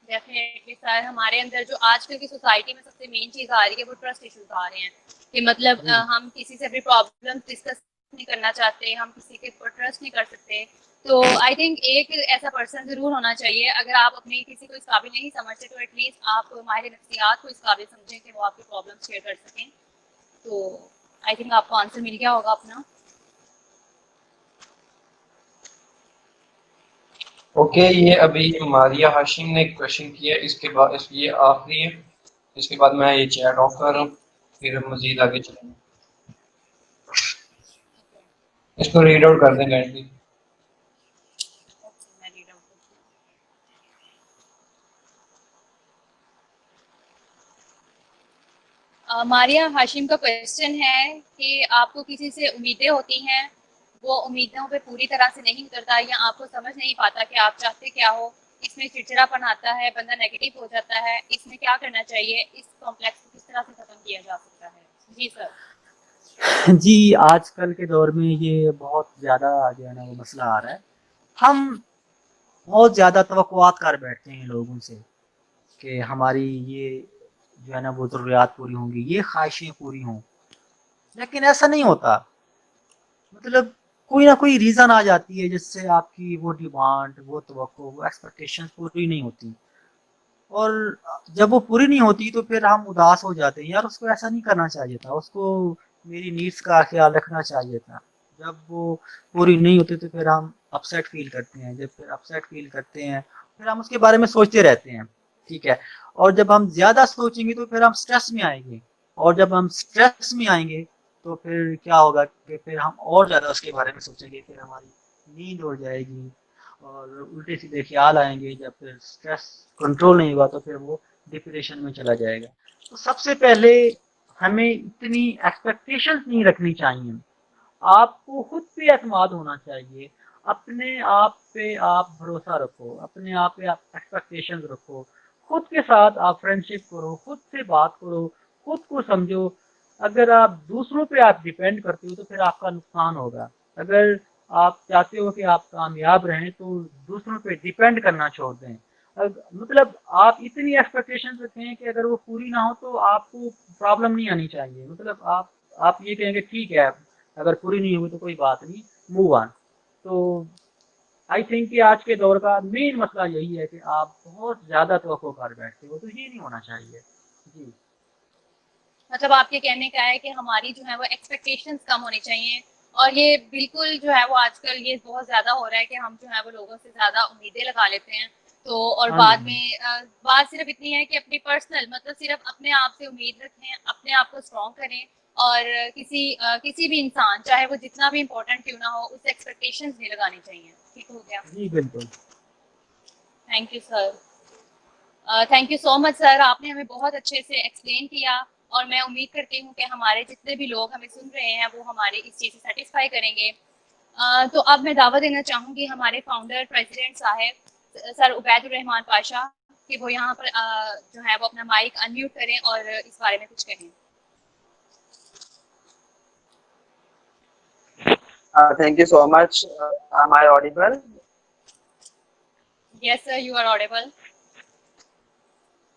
ڈیفینیٹلی سر، ہمارے اندر جو آج کل کی سوسائٹی میں سب سے مین چیز آ رہی ہے وہ ٹرسٹ ایشوز آ رہے ہیں کہ مطلب ہم کسی سے اپنی پرابلم ڈسکس نہیں کرنا چاہتے، ہم کسی کے اوپر ٹرسٹ نہیں کر سکتے. تو آئی تھنک ایک ایسا پرسن ضرور ہونا چاہیے، اگر آپ اپنے کسی کو اس قابل نہیں سمجھتے تو ایٹ لیسٹ آپ ماہر نفسیات کو اس قابل سمجھیں کہ وہ آپ کی پرابلم شیئر کر سکیں. تو آئی تھنک آپ کو آنسر مل گیا ہوگا اپنا. اوکے، یہ ابھی ماریہ ہاشم نے ایک کوشچن کیا ہے، اس کے بعد یہ آخری ہے، اس کے بعد میں یہ چیٹ آف کر رہا ہوں، پھر مزید آگے چلیں گے. اس کو ریڈ آؤٹ کر دیں کائنڈلی. ماریہ ہاشم کا کوشچن ہے کہ آپ کو کسی سے امیدیں ہوتی ہیں، وہ امیدوں پہ پوری طرح سے نہیں اترتا یا آپ کو سمجھ نہیں پاتا کہ آپ چاہتے کیا ہو، اس میں چڑچڑا پن آتا ہے، بندہ نیگیٹو ہو جاتا ہے، اس میں کیا کرنا چاہیے، اس کمپلیکس کو کس طرح سے ختم کیا جا سکتا ہے؟ جی سر. جی آج کل کے دور میں یہ بہت زیادہ جو ہے نا وہ مسئلہ آ رہا ہے. ہم بہت زیادہ توقعات کر بیٹھتے ہیں لوگوں سے کہ ہماری یہ جو ہے نا وہ ضروریات پوری ہوں گی، یہ خواہشیں پوری ہوں، لیکن ایسا نہیں ہوتا. مطلب کوئی نہ کوئی ریزن آ جاتی ہے جس سے آپ کی وہ ڈیمانڈ، وہ توقع، وہ ایکسپیکٹیشن پوری نہیں ہوتی، اور جب وہ پوری نہیں ہوتی تو پھر ہم اداس ہو جاتے ہیں. یار اس کو ایسا نہیں کرنا چاہیے تھا، اس کو میری نیڈس کا خیال رکھنا چاہیے تھا. جب وہ پوری نہیں ہوتی تو پھر ہم اپسیٹ فیل کرتے ہیں. جب پھر اپسیٹ فیل کرتے ہیں پھر ہم اس کے بارے میں سوچتے رہتے ہیں. ٹھیک ہے، اور جب ہم زیادہ سوچیں گے تو پھر ہم سٹریس میں آئیں گے، اور جب ہم سٹریس میں آئیں گے تو پھر کیا ہوگا کہ پھر ہم اور زیادہ اس کے بارے میں سوچیں گے، پھر ہماری نیند اڑ جائے گی اور الٹے سیدھے خیال آئیں گے. جب پھر سٹریس کنٹرول نہیں ہوا تو پھر وہ ڈپریشن میں چلا جائے گا. تو سب سے پہلے ہمیں اتنی ایکسپیکٹیشنز نہیں رکھنی چاہیے. آپ کو خود پہ اعتماد ہونا چاہیے، اپنے آپ پہ آپ بھروسہ رکھو، اپنے آپ پہ آپ ایکسپیکٹیشنز رکھو، خود کے ساتھ آپ فرینڈشپ کرو، خود سے بات کرو، خود کو سمجھو. اگر آپ دوسروں پہ آپ ڈیپینڈ کرتے ہو تو پھر آپ کا نقصان ہوگا. اگر آپ چاہتے ہو کہ آپ کامیاب رہیں تو دوسروں پہ ڈیپینڈ کرنا چھوڑ دیں. مطلب آپ اتنی ایکسپیکٹیشن رکھیں کہ اگر وہ پوری نہ ہو تو آپ کو پرابلم نہیں آنی چاہیے. مطلب آپ یہ کہیں گے ٹھیک ہے اگر پوری نہیں ہوئی تو کوئی بات نہیں، موو آن. تو آئی تھنک کہ آج کے دور کا مین مسئلہ یہی ہے کہ آپ بہت زیادہ توقع کر بیٹھتے ہو، تو یہ نہیں ہونا چاہیے. جی مطلب آپ کے کہنے کا ہے کہ ہماری جو ہے وہ ایکسپیکٹیشنز کم ہونی چاہیے، اور یہ بالکل جو ہے وہ آج کل یہ بہت زیادہ ہو رہا ہے کہ ہم جو ہے وہ لوگوں سے زیادہ امیدیں لگا لیتے ہیں. تو اور بعد میں بات صرف اتنی ہے کہ اپنی پرسنل مطلب صرف اپنے آپ سے امید رکھیں، اپنے آپ کو اسٹرانگ کریں، اور کسی بھی انسان چاہے وہ جتنا بھی امپورٹنٹ کیوں نہ ہو اس سے ایکسپیکٹیشنز نہیں لگانی چاہیے. ٹھیک ہو گیا؟ جی بالکل. Thank you sir. Thank you so much sir, آپ نے ہمیں بہت اچھے سے ایکسپلین کیا، اور میں امید کرتی ہوں کہ ہمارے جتنے بھی لوگ ہمیں سن رہے ہیں وہ ہمارے اس چیز سے سیٹسفائی کریں گے. تو اب میں دعوت دینا چاہوں گی ہمارے فاؤنڈر پریزیڈنٹ صاحب سر عبید الرحمان پاشا کہ وہ یہاں پر جو ہے وہ اپنا مائک انمیوٹ کریں اور اس بارے میں کچھ کہیں. Thank you so much. Am I audible? Yes sir, you are audible.